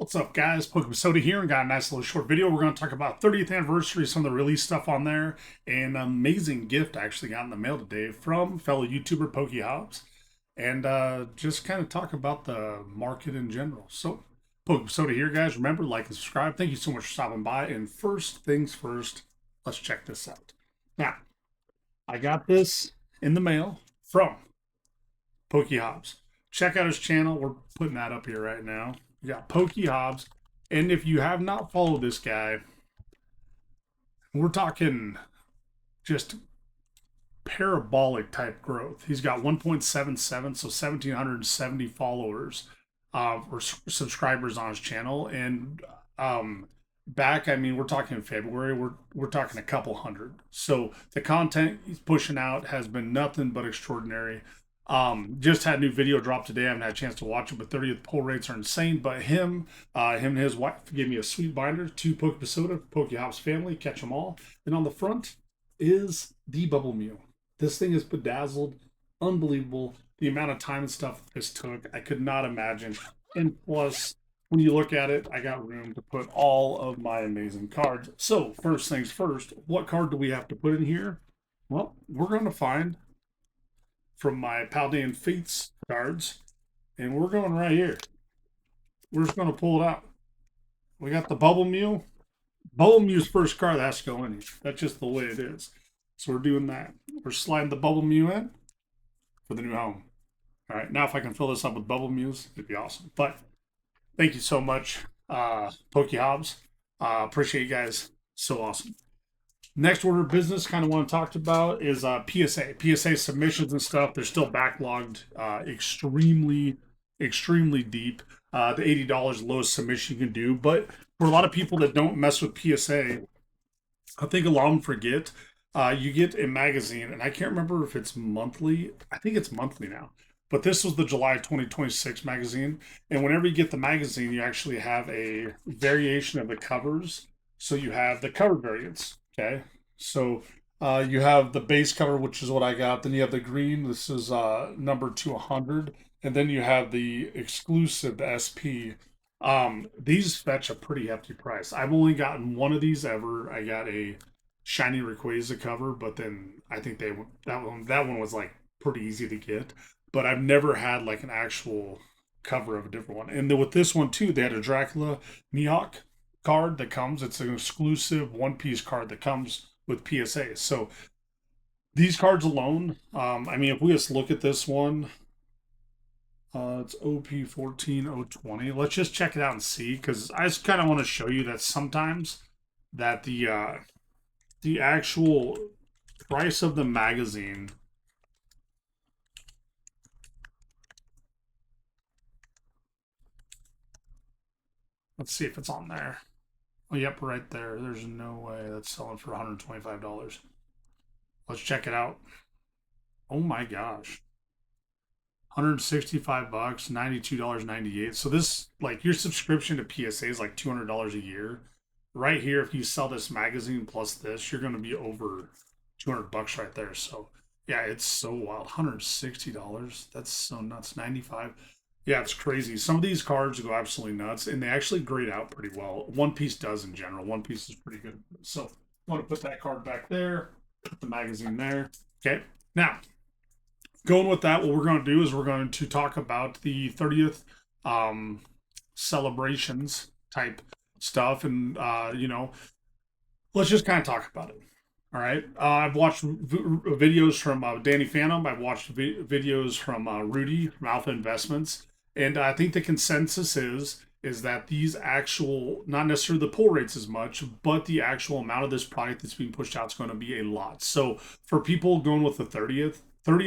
What's up, guys? PokeHobbs here, and got a nice little short video. We're going to talk about 30th anniversary, some of the release stuff on there, and an amazing gift I actually got in the mail today from fellow YouTuber PokeHobbs, and just kind of talk about the market in general. So, PokeHobbs here, guys. Remember, like and subscribe. Thank you so much for stopping by. And first things first, let's check this out. Now, I got this in the mail from PokeHobbs. Check out his channel. We're putting that up here right now. We got PokeHobbs. And if you have not followed this guy, we're talking just parabolic type growth. He's got 1.77, so 1,770 followers or subscribers on his channel. And back, I mean, we're talking February, we're talking a couple hundred. So the content he's pushing out has been nothing but extraordinary. Just had a new video drop today. I haven't had a chance to watch it, but 30th pull rates are insane. But him and his wife gave me a sweet binder, 2 Pokepasoda, PokeHobbs family, catch them all. And on the front is the Bubble Mew. This thing is bedazzled, unbelievable. The amount of time and stuff this took, I could not imagine. And plus, when you look at it, I got room to put all of my amazing cards. So first things first, what card do we have to put in here? Well, we're going to find from my Paldean Fates cards, and we're going right here. We're just going to pull it out. We got the Bubble Mew. Bubble Mew's first card that has to go in here. That's just the way it is. So we're doing that. We're sliding the Bubble Mew in for the new home. All right, now if I can fill this up with Bubble Mews, it'd be awesome. But thank you so much, PokeHobbs. Appreciate you guys. So awesome. Next order of business, kind of what I talked about is PSA. PSA submissions and stuff. They're still backlogged extremely deep. The $80 lowest submission you can do. But for a lot of people that don't mess with PSA, I think a lot of them forget. You get a magazine, and I can't remember if it's monthly. I think it's monthly now. But this was the July 2026 magazine. And whenever you get the magazine, you actually have a variation of the covers. So you have the cover variants. Okay, so you have the base cover, which is what I got. Then you have the green. This is number 200. And then you have the exclusive SP. These fetch a pretty hefty price. I've only gotten one of these ever. I got a shiny Rayquaza cover, but then I think that one was like pretty easy to get. But I've never had like an actual cover of a different one. And then with this one too, they had a Dracula Mihawk card that comes. It's an exclusive one-piece card that comes with PSA. So these cards alone, I mean, if we just look at this one, it's OP14020. Let's just check it out and see, because I just kind of want to show you that sometimes that the actual price of the magazine. Let's see if it's on there. Oh, yep, right there. There's no way that's selling for $125. Let's check it out. Oh my gosh. 165 bucks, $92.98. So this, like, your subscription to PSA is like $200 a year. Right here, if you sell this magazine plus this, you're going to be over 200 bucks right there. So yeah, it's so wild. $160. That's so nuts. 95. Yeah, it's crazy. Some of these cards go absolutely nuts, and they actually grade out pretty well. One Piece does in general. One Piece is pretty good. So I want to put that card back there, put the magazine there. Okay, now going with that, what we're going to do is we're going to talk about the 30th celebrations type stuff, and let's just kind of talk about it. All right. I've watched videos from Danny Phantom. I've watched videos from Rudy from Alpha Investments. And I think the consensus is that these actual, not necessarily the pull rates as much, but the actual amount of this product that's being pushed out is going to be a lot. So for people going with the 30th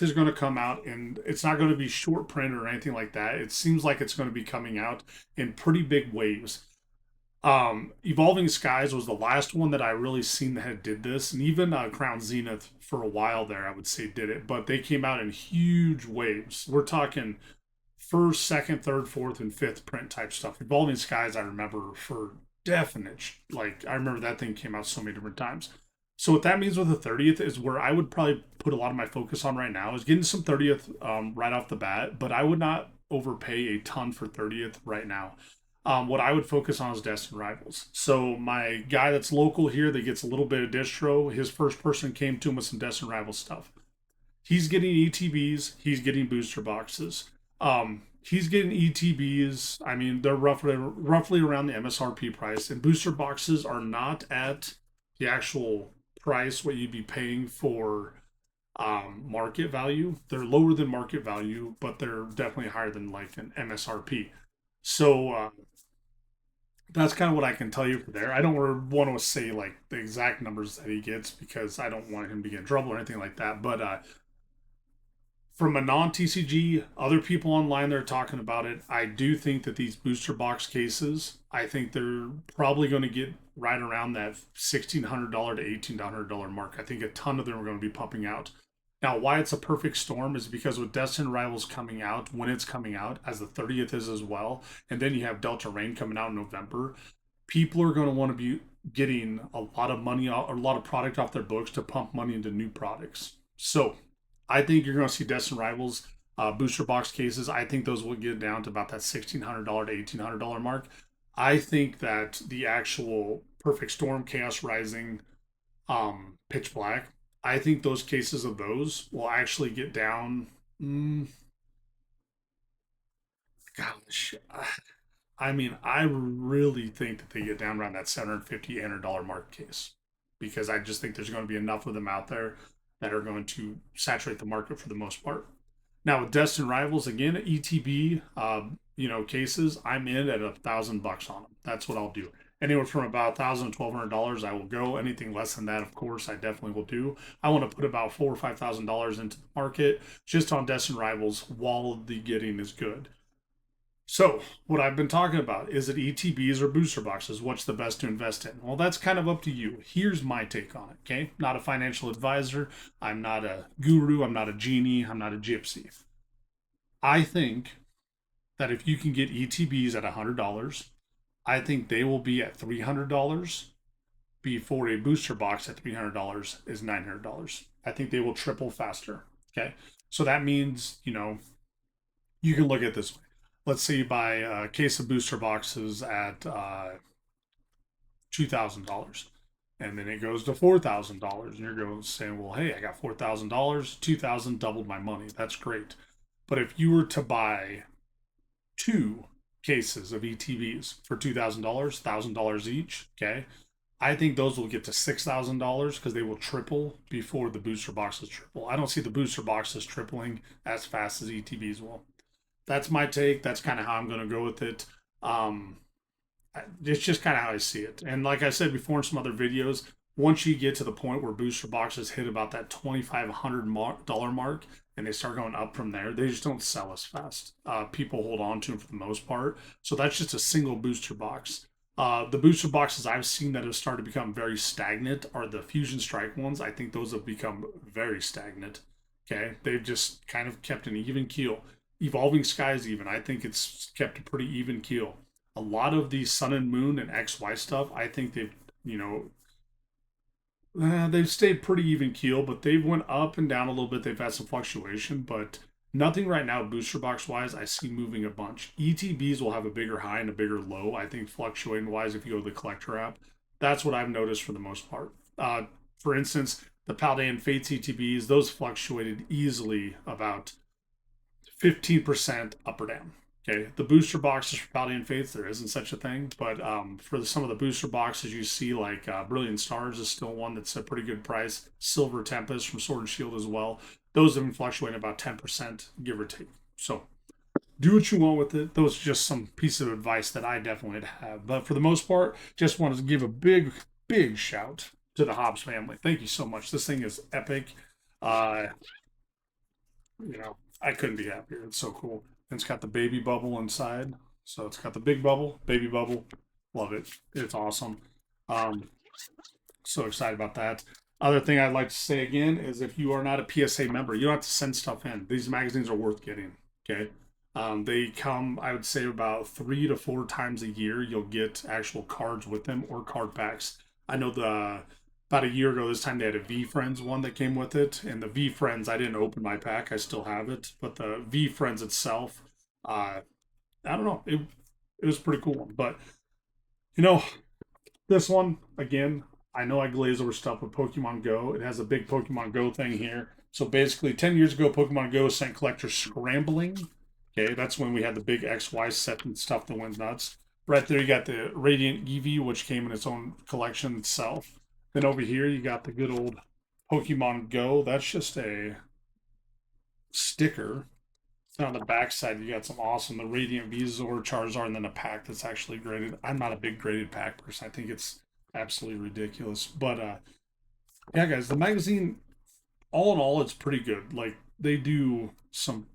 is going to come out, and it's not going to be short print or anything like that. It seems like it's going to be coming out in pretty big waves. Evolving Skies was the last one that I really seen that did this, and even Crown Zenith for a while there, I would say, did it, but they came out in huge waves. We're talking first, second, third, fourth, and fifth print type stuff. Evolving Skies, I remember for definite, like, I remember that thing came out so many different times. So what that means with the 30th is where I would probably put a lot of my focus on right now is getting some 30th right off the bat, but I would not overpay a ton for 30th right now. What I would focus on is Destined Rivals. So my guy that's local here that gets a little bit of distro, his first person came to him with some Destined Rivals stuff. He's getting ETBs. He's getting booster boxes. He's getting ETBs. I mean, they're roughly around the MSRP price, and booster boxes are not at the actual price what you'd be paying for market value. They're lower than market value, but they're definitely higher than like an MSRP. So that's kind of what I can tell you for there. I don't want to say like the exact numbers that he gets because I don't want him to get in trouble or anything like that. But from a non TCG, other people online they're talking about it. I do think that these booster box cases, I think they're probably going to get right around that $1,600 to $1,800 mark. I think a ton of them are going to be pumping out. Now, why it's a perfect storm is because with Destined Rivals coming out, when it's coming out, as the 30th is as well, and then you have Delta Rain coming out in November, people are going to want to be getting a lot of money or a lot of product off their books to pump money into new products. So I think you're going to see Destined Rivals booster box cases. I think those will get down to about that $1,600 to $1,800 mark. I think that the actual Perfect Storm, Chaos Rising, Pitch Black, I think those cases of those will actually get down. Mm, gosh, I mean, I really think that they get down around that 750 $800 mark case because I just think there's going to be enough of them out there that are going to saturate the market for the most part. Now with Destined Rivals again, ETB, cases, I'm in at $1,000 on them. That's what I'll do. Anywhere from about $1,000 to $1,200, I will go. Anything less than that, of course, I definitely will do. I want to put about $4,000 or $5,000 into the market just on Destined Rivals while the getting is good. So, what I've been talking about is it ETBs or booster boxes? What's the best to invest in? Well, that's kind of up to you. Here's my take on it, okay? Not a financial advisor. I'm not a guru. I'm not a genie. I'm not a gypsy. I think that if you can get ETBs at $100, I think they will be at $300 before a booster box at $300 is $900. I think they will triple faster, okay? So that means, you can look at it this way. Let's say you buy a case of booster boxes at $2,000, and then it goes to $4,000, and you're going saying, "Well, hey, I got $4,000, 2,000 doubled my money. That's great." But if you were to buy two cases of ETBs for $2,000, $1,000 each, okay, I think those will get to $6,000 because they will triple before the booster boxes triple. I don't see the booster boxes tripling as fast as ETBs will. That's my take. That's kind of how I'm going to go with it. Um, it's just kind of how I see it. And like I said before in some other videos, once you get to the point where booster boxes hit about that $2,500 mark and they start going up from there, they just don't sell as fast. People hold on to them for the most part. So that's just a single booster box. The booster boxes I've seen that have started to become very stagnant are the Fusion Strike ones. I think those have become very stagnant. Okay. They've just kind of kept an even keel. Evolving Skies, even, I think it's kept a pretty even keel. A lot of the Sun and Moon and XY stuff, I think they've stayed pretty even keel, but they've went up and down a little bit. They've had some fluctuation, but nothing right now booster box wise I see moving a bunch. ETBs will have a bigger high and a bigger low. I think fluctuating wise, if you go to the collector app, that's what I've noticed for the most part. For instance, the Paldean Fates ETBs, those fluctuated easily about 15% up or down. Okay, the booster boxes for Paldean Fates, there isn't such a thing, but for some of the booster boxes you see, like Brilliant Stars is still one that's a pretty good price. Silver Tempest from Sword and Shield as well. Those have been fluctuating about 10%, give or take. So do what you want with it. Those are just some piece of advice that I definitely have. But for the most part, just wanted to give a big, big shout to the Hobbs family. Thank you so much. This thing is epic. Uh, I couldn't be happier. It's so cool. And it's got the baby bubble inside. So it's got the big bubble, baby bubble. Love it. It's awesome. Um, so excited about that. Other thing I'd like to say again is if you are not a PSA member, you don't have to send stuff in. These magazines are worth getting. Okay. They come, I would say, about 3 to 4 times a year. You'll get actual cards with them or card packs. I know about a year ago this time they had a V Friends one that came with it, and the V Friends, I didn't open my pack, I still have it, but the V Friends itself, I don't know, It was a pretty cool one. But you know, this one again, I know I glaze over stuff with Pokemon Go. It has a big Pokemon Go thing here. So basically, 10 years ago, Pokemon Go sent collectors scrambling. Okay, that's when we had the big XY set and stuff that went nuts. Right there, you got the Radiant Eevee, which came in its own collection itself. Then over here, you got the good old Pokemon Go. That's just a sticker. On the backside, you got some awesome the Radiant Venusaur, Charizard, and then a pack that's actually graded. I'm not a big graded pack person. I think it's absolutely ridiculous. But yeah, guys, the magazine, all in all, it's pretty good. Like they do some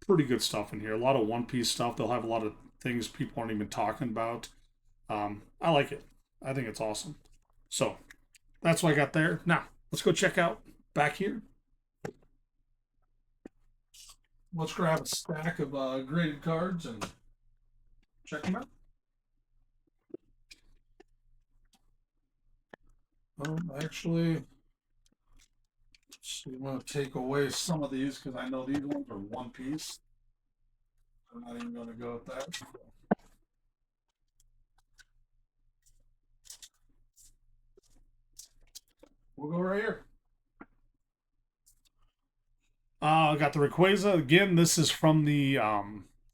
pretty good stuff in here. A lot of One Piece stuff. They'll have a lot of things people aren't even talking about. I like it. I think it's awesome. So that's what I got there. Now let's go check out back here. Let's grab a stack of graded cards and check them out. Actually, so I'm going to take away some of these because I know these ones are One Piece. I'm not even going to go with that. We'll go right here. I got the Rayquaza again. This is from the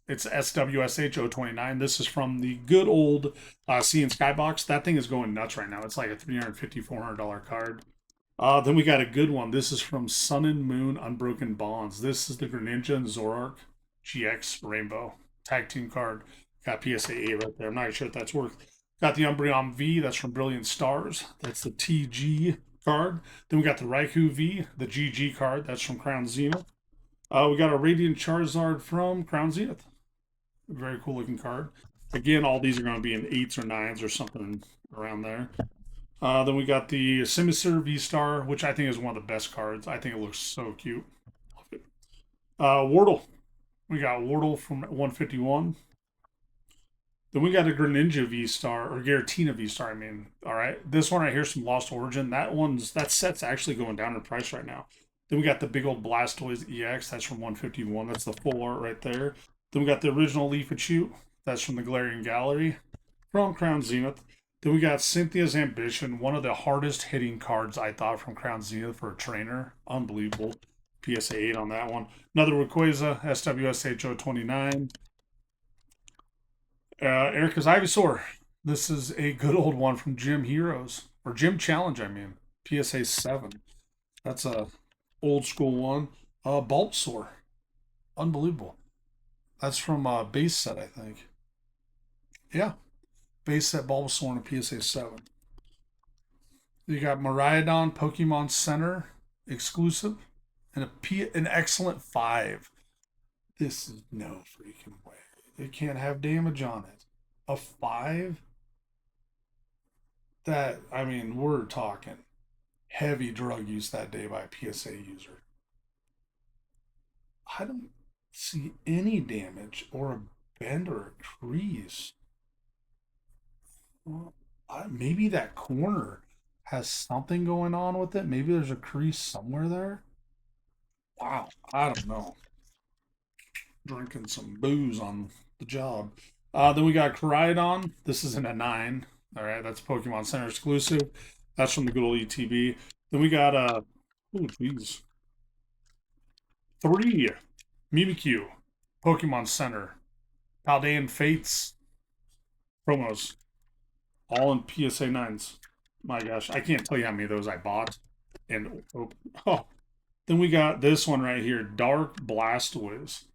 it's SWSH 029. This is from the good old Sea and Skybox. That thing is going nuts right now. It's like a $350, $400 card. Then we got a good one. This is from Sun and Moon Unbroken Bonds. This is the Greninja and Zoroark GX Rainbow tag team card. Got PSA 8 right there. I'm not sure if that's worth. Got the Umbreon V. That's from Brilliant Stars. That's the TG card. Then we got the Raikou V, the GG card. That's from Crown Zenith. We got a Radiant Charizard from Crown Zenith. Very cool looking card. Again, all these are going to be in 8s or 9s or something around there. Then we got the Simiser V Star, which I think is one of the best cards. I think it looks so cute. Wardle. We got Wardle from 151. Then we got a Greninja V Star or Giratina V Star. I mean, all right. This one right here is from Lost Origin. That set's actually going down in price right now. Then we got the big old Blastoise EX. That's from 151. That's the full art right there. Then we got the original Leafechu. That's from the Galarian Gallery from Crown Zenith. Then we got Cynthia's Ambition, one of the hardest hitting cards I thought from Crown Zenith for a trainer. Unbelievable. PSA 8 on that one. Another Rayquaza, SWSH 029. Erica's Ivysaur. This is a good old one from Gym Heroes. Or Gym Challenge, I mean. PSA 7. That's a old school one. Bulbasaur. Unbelievable. That's from base set, I think. Yeah. Base set Bulbasaur in a PSA 7. You got Miraidon Pokemon Center exclusive and an excellent 5. This is no freaking way. It can't have damage on it. A 5? That, I mean, we're talking heavy drug use that day by a PSA user. I don't see any damage or a bend or a crease. Well, maybe that corner has something going on with it. Maybe there's a crease somewhere there. Wow, I don't know. Drinking some booze on the job. Then we got Koraidon. This is in a 9. All right, that's Pokemon Center exclusive. That's from the good old ETB. Then we got oh geez, 3 Mimikyu, Pokemon Center, Paldean Fates promos, all in PSA 9s. My gosh, I can't tell you how many of those I bought. And oh, then we got this one right here, Dark Blastoise,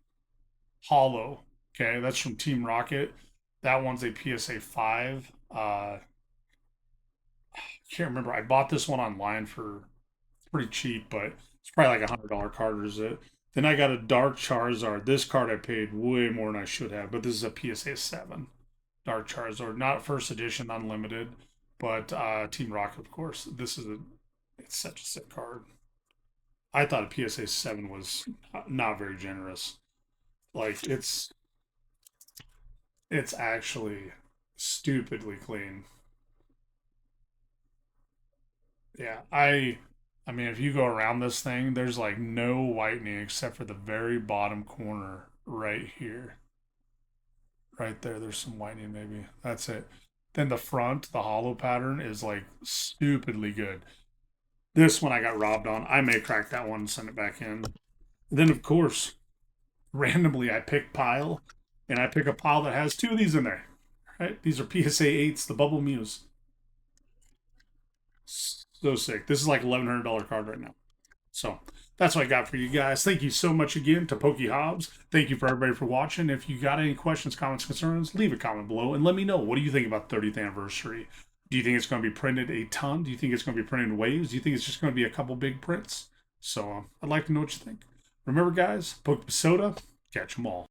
Hollow. Okay, that's from Team Rocket. That one's a PSA 5. Can't remember. I bought this one online for pretty cheap, but it's probably like $100 card, or is it? Then I got a Dark Charizard. This card I paid way more than I should have, but this is a PSA 7. Dark Charizard, not first edition, unlimited, but Team Rocket, of course. It's such a sick card. I thought a PSA 7 was not very generous. Like it's actually stupidly clean. Yeah, I mean if you go around this thing, there's like no whitening except for the very bottom corner right here. Right there, there's some whitening maybe. That's it. Then the front, the hollow pattern is like stupidly good. This one I got robbed on. I may crack that one and send it back in. Then, of course, randomly I pick pile, and I pick a pile that has two of these in there. Right? These are PSA 8s, the Bubble Mews. So sick. This is like $1,100 card right now. So that's what I got for you guys. Thank you so much again to PokeHobbs. Thank you for everybody for watching. If you got any questions, comments, concerns, leave a comment below and let me know. What do you think about the 30th anniversary? Do you think it's going to be printed a ton? Do you think it's going to be printed in waves? Do you think it's just going to be a couple big prints? So I'd like to know what you think. Remember, guys, Poke Soda, catch them all.